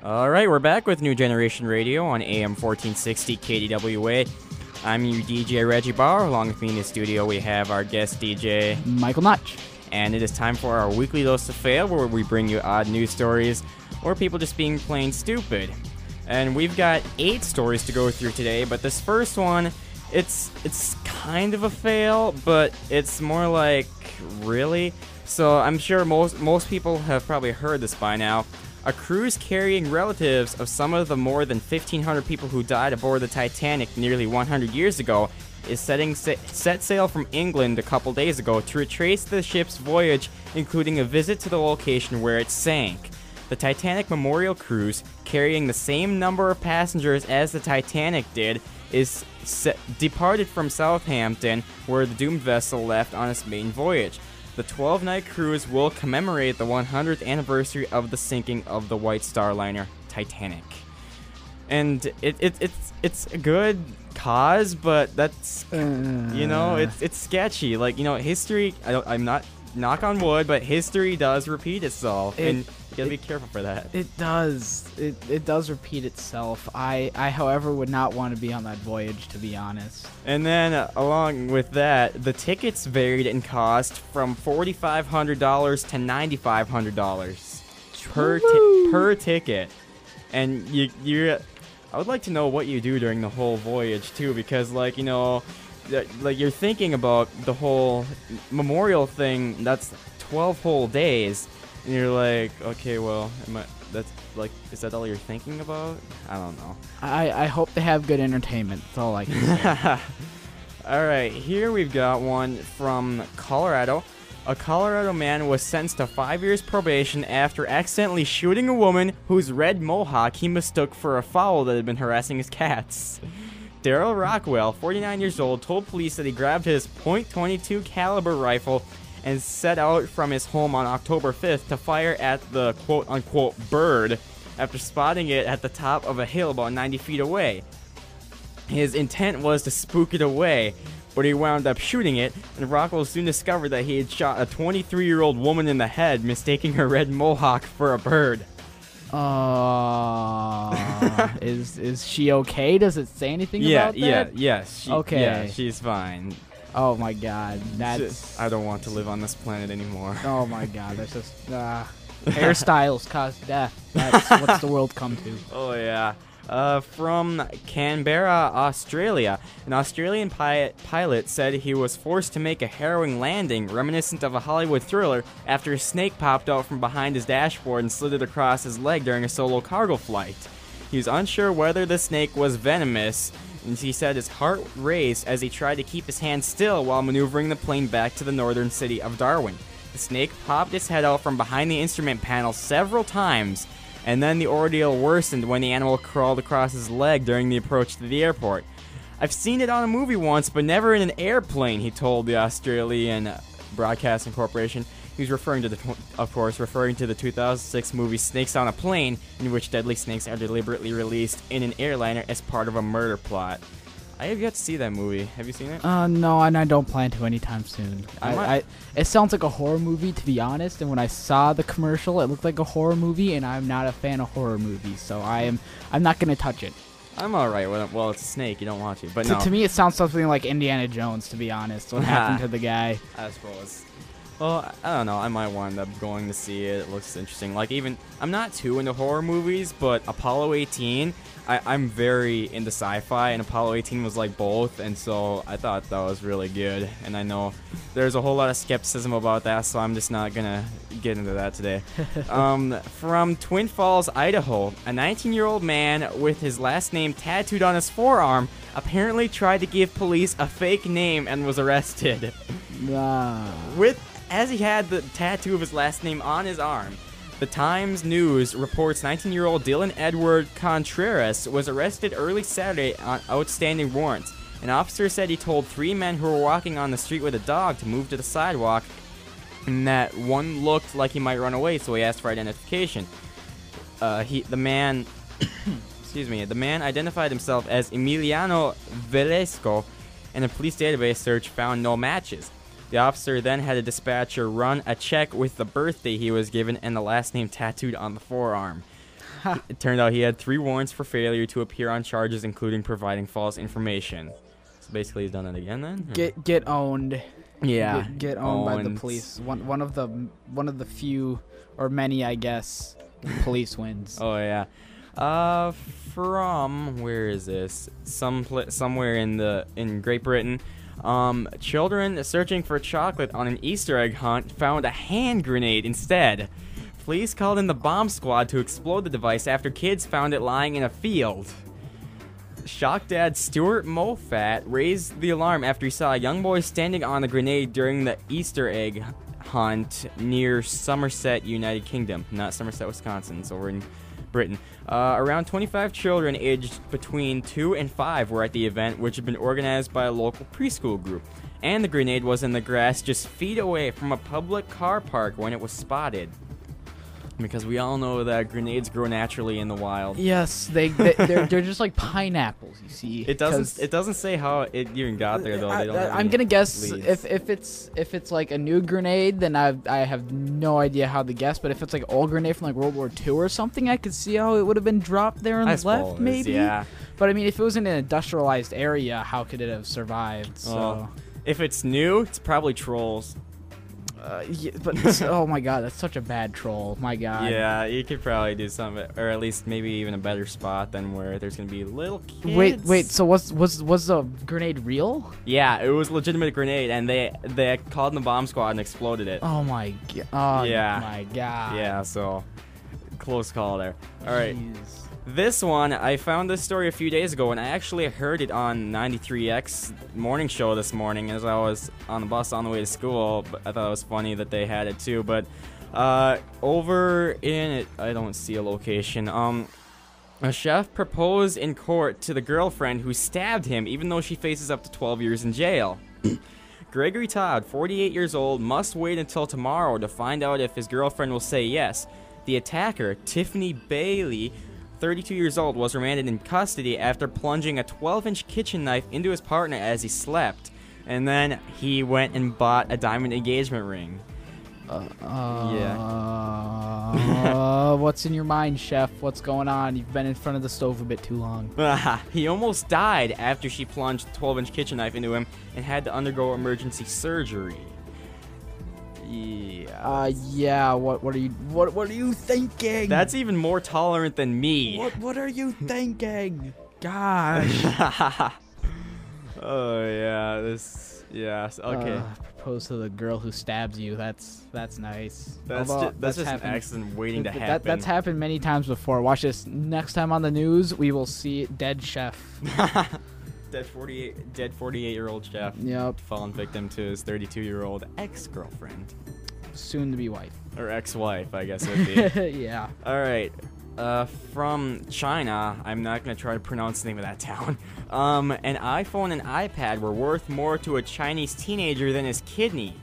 All right, we're back with New Generation Radio on AM 1460 KDWA. I'm your DJ Reggie Bauer. Along with me in the studio, we have our guest DJ Michael Notch. And it is time for our weekly dose of fail, where we bring you odd news stories or people just being plain stupid. And we've got 8 stories to go through today, but this first one, it's kind of a fail, but it's more like, really? So I'm sure most people have probably heard this by now. A cruise carrying relatives of some of the more than 1,500 people who died aboard the Titanic nearly 100 years ago is set sail from England a couple days ago to retrace the ship's voyage, including a visit to the location where it sank. The Titanic Memorial Cruise, carrying the same number of passengers as the Titanic did, departed from Southampton, where the doomed vessel left on its main voyage. The 12-night cruise will commemorate the 100th anniversary of the sinking of the White Star Liner Titanic. And it's a good cause, but that's, it's sketchy. Like, history, I'm not, knock on wood, but history does repeat itself, and you gotta be careful for that. It does. It does repeat itself. I, however, would not want to be on that voyage, to be honest. And then, along with that, the tickets varied in cost from $4,500 to $9,500 per ticket. And I would like to know what you do during the whole voyage too, because you're thinking about the whole memorial thing. That's 12 whole days, and you're like, okay, well, is that all you're thinking about? I don't know. I hope they have good entertainment. That's all I can say. All right, here we've got one from Colorado. A Colorado man was sentenced to 5 years probation after accidentally shooting a woman whose red mohawk he mistook for a fowl that had been harassing his cats. Daryl Rockwell, 49 years old, told police that he grabbed his .22 caliber rifle and set out from his home on October 5th to fire at the quote-unquote bird after spotting it at the top of a hill about 90 feet away. His intent was to spook it away, but he wound up shooting it, and Rockwell soon discovered that he had shot a 23-year-old woman in the head, mistaking her red mohawk for a bird. Is she okay? Does it say anything about that? Yes. Okay. Yeah, she's fine. Oh my god, I don't want to live on this planet anymore. Oh my god, that's just hairstyles cause death. That's what's the world come to. Oh yeah. From Canberra, Australia, an Australian pilot said he was forced to make a harrowing landing reminiscent of a Hollywood thriller after a snake popped out from behind his dashboard and slithered across his leg during a solo cargo flight. He was unsure whether the snake was venomous, and he said his heart raced as he tried to keep his hands still while maneuvering the plane back to the northern city of Darwin. The snake popped its head out from behind the instrument panel several times, and then the ordeal worsened when the animal crawled across his leg during the approach to the airport. I've seen it on a movie once, but never in an airplane, he told the Australian Broadcasting Corporation. He was referring to the 2006 movie Snakes on a Plane, in which deadly snakes are deliberately released in an airliner as part of a murder plot. I have yet to see that movie. Have you seen it? No, and I don't plan to anytime soon. It sounds like a horror movie, to be honest, and when I saw the commercial, it looked like a horror movie, and I'm not a fan of horror movies, so I'm not going to touch it. I'm alright with it. Well, it's a snake. You don't want to, but no. To me, it sounds something like Indiana Jones, to be honest, what happened to the guy. I suppose. Well, I don't know. I might wind up going to see it. It looks interesting. I'm not too into horror movies, but Apollo 18, I'm very into sci-fi, and Apollo 18 was like both, and so I thought that was really good. And I know there's a whole lot of skepticism about that, so I'm just not going to get into that today. From Twin Falls, Idaho, a 19-year-old man with his last name tattooed on his forearm apparently tried to give police a fake name and was arrested. As he had the tattoo of his last name on his arm. The Times News reports 19-year-old Dylan Edward Contreras was arrested early Saturday on outstanding warrants. An officer said he told 3 men who were walking on the street with a dog to move to the sidewalk, and that one looked like he might run away, so he asked for identification. The man identified himself as Emiliano Velasco, and a police database search found no matches. The officer then had a dispatcher run a check with the birthday he was given and the last name tattooed on the forearm. It turned out he had 3 warrants for failure to appear on charges, including providing false information. So basically, he's done it again then. Get owned. Yeah, get owned by the police. One of the few or many, I guess, police wins. Oh yeah. From where is this? Somewhere in Great Britain. Children searching for chocolate on an Easter egg hunt found a hand grenade instead. Police called in the bomb squad to explode the device after kids found it lying in a field. Shocked dad Stuart Moffat raised the alarm after he saw a young boy standing on the grenade during the Easter egg hunt near Somerset, United Kingdom. Not Somerset, Wisconsin. It's over in Britain. Around 25 children aged between 2 and 5 were at the event, which had been organized by a local preschool group. And the grenade was in the grass just feet away from a public car park when it was spotted. Because we all know that grenades grow naturally in the wild. Yes, they're just like pineapples. You see, it doesn't say how it even got there though. I'm gonna guess if it's like a new grenade, then I have no idea how to guess. But if it's like an old grenade from like World War II or something, I could see how it would have been dropped there and left, maybe. Yeah. But I mean, if it was in an industrialized area, how could it have survived? So if it's new, it's probably trolls. Yeah, but oh my god, that's such a bad troll. My god. Yeah, you could probably do something, or at least maybe even a better spot than where there's gonna be little kids. Wait. So was the grenade real? Yeah, it was a legitimate grenade, and they called in the bomb squad and exploded it. Oh my god. Yeah. My god. Yeah. So close call there. All right. Jeez. This one, I found this story a few days ago, and I actually heard it on 93X morning show this morning as I was on the bus on the way to school. But I thought it was funny that they had it too. But over in it, I don't see a location. A chef proposed in court to the girlfriend who stabbed him, even though she faces up to 12 years in jail. Gregory Todd, 48 years old, must wait until tomorrow to find out if his girlfriend will say yes. The attacker, Tiffany Bailey, 32 years old, was remanded in custody after plunging a 12-inch kitchen knife into his partner as he slept. And then he went and bought a diamond engagement ring. What's in your mind, chef? What's going on? You've been in front of the stove a bit too long. He almost died after she plunged a 12-inch kitchen knife into him and had to undergo emergency surgery. Yeah. What are you thinking? That's even more tolerant than me. What are you thinking? Gosh. Oh yeah, okay. Propose to the girl who stabs you. That's nice. That's just an accident waiting to happen. That's happened many times before. Watch this. Next time on the news, we will see dead chef. Dead 48-year-old chef. Yep. Fallen victim to his 32-year-old ex-girlfriend. Soon to be wife. Or ex-wife, I guess it would be. Yeah. All right. From China, I'm not going to try to pronounce the name of that town. An iPhone and iPad were worth more to a Chinese teenager than his kidney.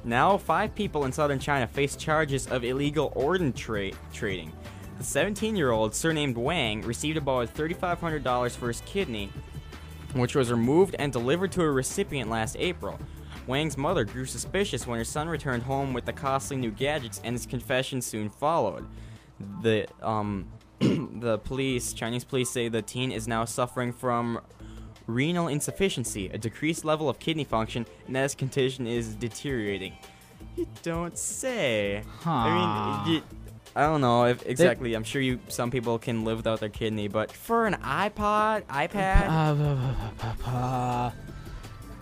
Now, 5 people in southern China face charges of illegal organ trading. The 17-year-old, surnamed Wang, received about $3,500 for his kidney, which was removed and delivered to a recipient last April. Wang's mother grew suspicious when her son returned home with the costly new gadgets, and his confession soon followed. The Chinese police say the teen is now suffering from renal insufficiency, a decreased level of kidney function, and that his condition is deteriorating. You don't say. Huh. I mean, I don't know if exactly. I'm sure some people can live without their kidney, but for an iPad.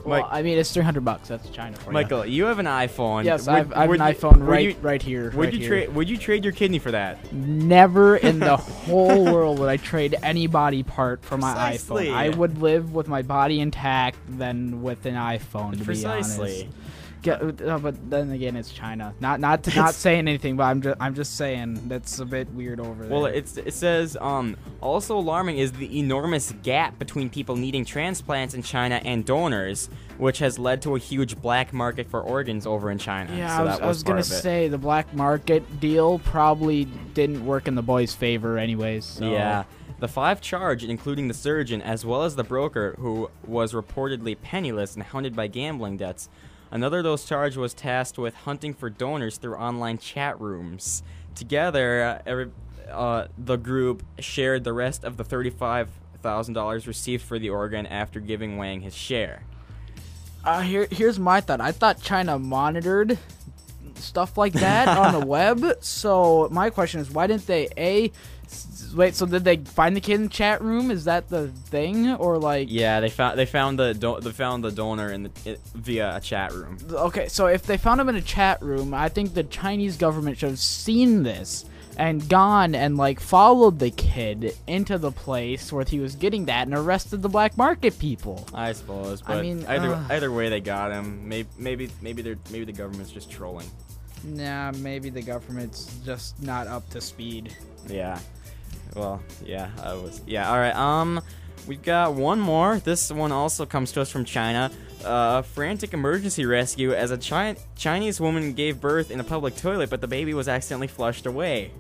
Well, I mean, it's $300. That's China for you. Michael, you have an iPhone. Yes, I have an iPhone right here. Would you trade your kidney for that? Never in the whole world would I trade any body part for my Precisely. iPhone. I would live with my body intact than with an iPhone. To Precisely. Be honest. But then again, it's China. Not saying anything, but I'm just saying that's a bit weird over there. Well, it says also alarming is the enormous gap between people needing transplants in China and donors, which has led to a huge black market for organs over in China. Yeah, so I was gonna say the black market deal probably didn't work in the boys' favor, anyways. So. Yeah. The 5 charged, including the surgeon as well as the broker, who was reportedly penniless and hounded by gambling debts. Another of those charged was tasked with hunting for donors through online chat rooms. Together, the group shared the rest of the $35,000 received for the organ after giving Wang his share. Here's my thought. I thought China monitored stuff like that on the web. So my question is, why didn't they wait? So did they find the kid in the chat room? Is that the thing, or like? Yeah, they found the donor via a chat room. Okay, so if they found him in a chat room, I think the Chinese government should have seen this and gone and like followed the kid into the place where he was getting that and arrested the black market people. I suppose, but I mean, either way they got him. Maybe the government's just trolling. Nah, maybe the government's just not up to speed. Yeah. Well, yeah, all right. We've got one more. This one also comes to us from China. Frantic emergency rescue as a Chinese woman gave birth in a public toilet, but the baby was accidentally flushed away.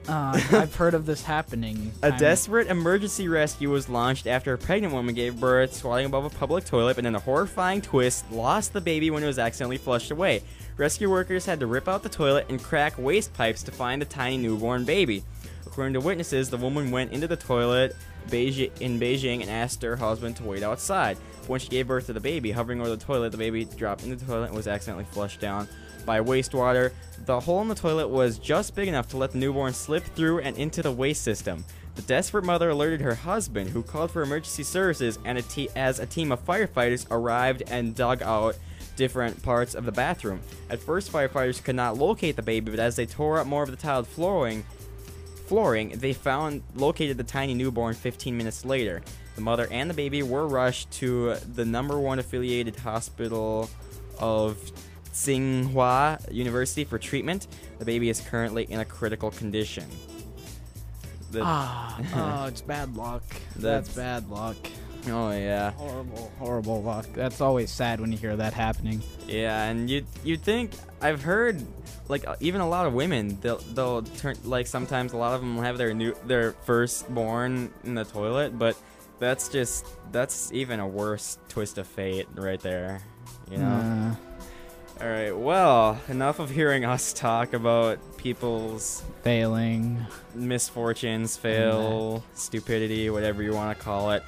I've heard of this happening. A desperate emergency rescue was launched after a pregnant woman gave birth squatting above a public toilet, but in a horrifying twist, lost the baby when it was accidentally flushed away. Rescue workers had to rip out the toilet and crack waste pipes to find the tiny newborn baby. According to witnesses, the woman went into the toilet in Beijing and asked her husband to wait outside. When she gave birth to the baby, hovering over the toilet, the baby dropped into the toilet and was accidentally flushed down by wastewater. The hole in the toilet was just big enough to let the newborn slip through and into the waste system. The desperate mother alerted her husband, who called for emergency services, and as a team of firefighters arrived and dug out different parts of the bathroom. At first, firefighters could not locate the baby, but as they tore up more of the tiled flooring, they located the tiny newborn 15 minutes later. The mother and the baby were rushed to the #1 affiliated hospital of Tsinghua University for treatment. The baby is currently in a critical condition. It's bad luck. That's bad luck. Oh yeah. Horrible luck. That's always sad when you hear that happening. Yeah, and you'd think, I've heard, like, even a lot of women, they'll turn, like, sometimes a lot of them have their firstborn in the toilet, but that's even a worse twist of fate right there, you know. All right, well, enough of hearing us talk about people's failing, misfortunes, stupidity, whatever you want to call it.